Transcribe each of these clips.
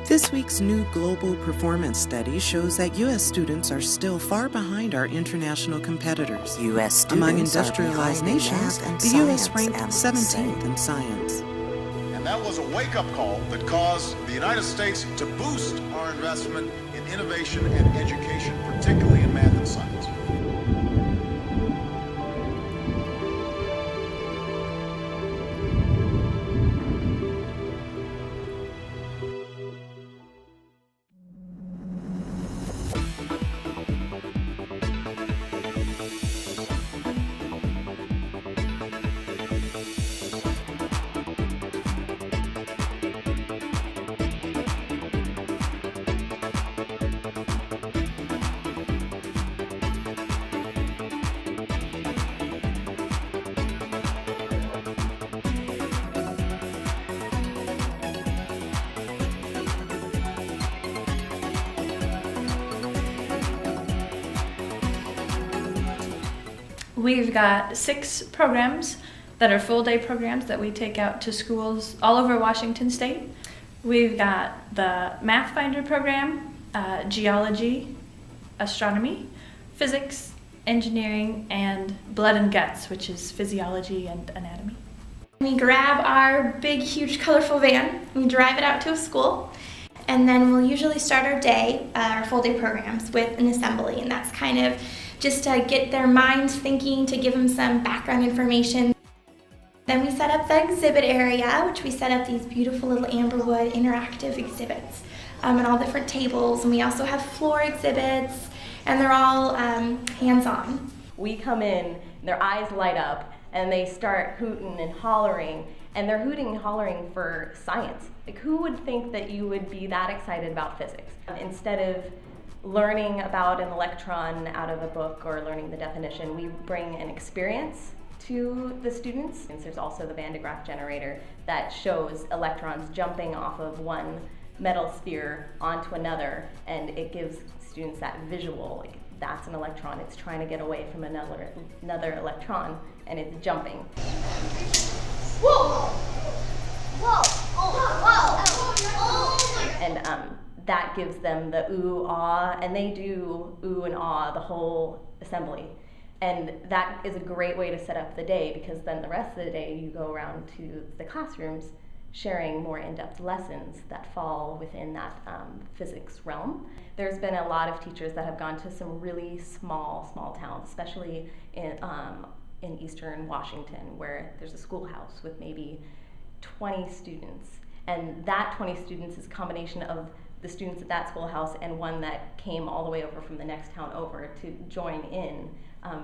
This week's new global performance study shows that U.S. students are still far behind our international competitors. U.S. students Among industrialized nations, the U.S. ranked 17th in science. And that was a wake-up call that caused the United States to boost our investment in innovation and education, particularly in math and science. We've got 6 programs that are full-day programs that we take out to schools all over Washington State. We've got the Math Finder program, geology, astronomy, physics, engineering, and blood and guts, which is physiology and anatomy. We grab our big, huge, colorful van, we drive it out to a school, and then we'll usually start our day, our full-day programs, with an assembly, and that's kind of just to get their minds thinking, to give them some background information. Then we set up the exhibit area, which we set up these beautiful little amberwood interactive exhibits and all different tables. And we also have floor exhibits, and they're all hands-on. We come in, their eyes light up, and they start hooting and hollering, and they're hooting and hollering for science. Like, who would think that you would be that excited about physics? Instead of learning about an electron out of a book or learning the definition, we bring an experience to the students. And there's also the Van de Graaff generator that shows electrons jumping off of one metal sphere onto another, and it gives students that visual, like, that's an electron, it's trying to get away from another electron, and it's jumping. Whoa! Whoa! Oh! Whoa! And that gives them the ooh, ah, and they do ooh and ah the whole assembly. And that is a great way to set up the day, because then the rest of the day you go around to the classrooms sharing more in-depth lessons that fall within that physics realm. There's been a lot of teachers that have gone to some really small towns, especially in eastern Washington, where there's a schoolhouse with maybe 20 students. And that 20 students is a combination of the students at that schoolhouse and one that came all the way over from the next town over to join in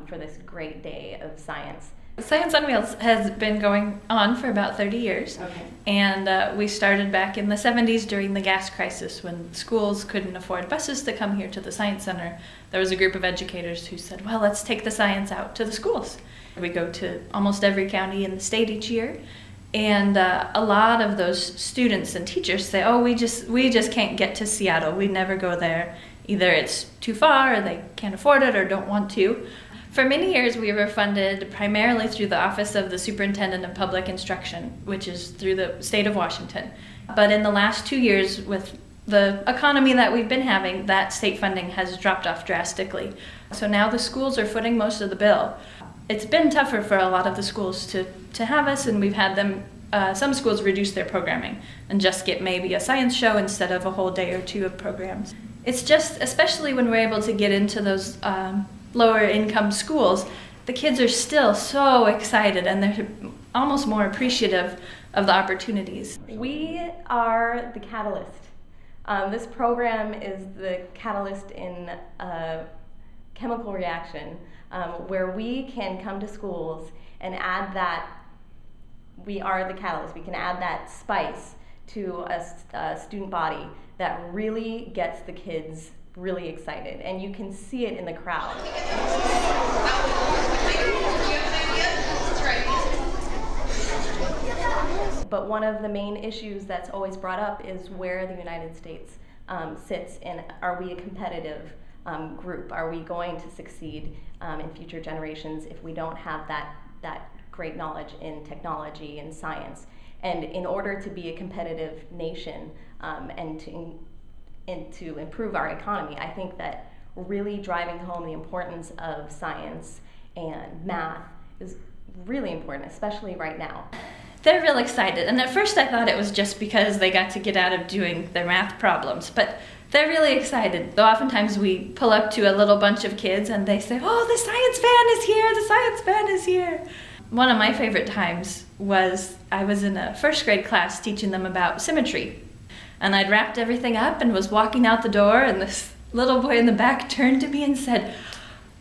for this great day of science. Science on Wheels has been going on for about 30 years. Okay. And we started back in the 70s during the gas crisis, when schools couldn't afford buses to come here to the Science Center. There was a group of educators who said, well, let's take the science out to the schools. We go to almost every county in the state each year. And a lot of those students and teachers say, oh, we just can't get to Seattle. We never go there. Either it's too far, or they can't afford it, or don't want to. For many years, we were funded primarily through the Office of the Superintendent of Public Instruction, which is through the state of Washington. But in the last 2 years, with the economy that we've been having, that state funding has dropped off drastically. So now the schools are footing most of the bill. It's been tougher for a lot of the schools to have us, and we've had them, some schools reduce their programming and just get maybe a science show instead of a whole day or two of programs. It's just, especially when we're able to get into those lower income schools, the kids are still so excited, and they're almost more appreciative of the opportunities. We are the catalyst. This program is the catalyst in a chemical reaction where we can come to schools and add that, we are the catalyst, we can add that spice to a student body that really gets the kids really excited, and you can see it in the crowd. But one of the main issues that's always brought up is where the United States sits in, are we a competitive group? Are we going to succeed in future generations if we don't have that great knowledge in technology and science? And in order to be a competitive nation and to improve our economy, I think that really driving home the importance of science and math is really important, especially right now. They're real excited, and at first I thought it was just because they got to get out of doing their math problems, but they're really excited. Though oftentimes we pull up to a little bunch of kids and they say, "Oh, the science van is here, the science van is here." One of my favorite times was I was in a first grade class teaching them about symmetry. And I'd wrapped everything up and was walking out the door, and this little boy in the back turned to me and said,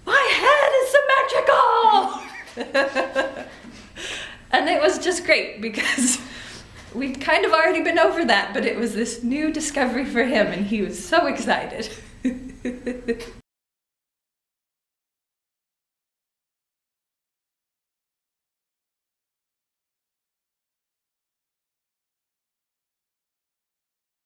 "My head is symmetrical!" And it was just great because we'd kind of already been over that, but it was this new discovery for him, and he was so excited.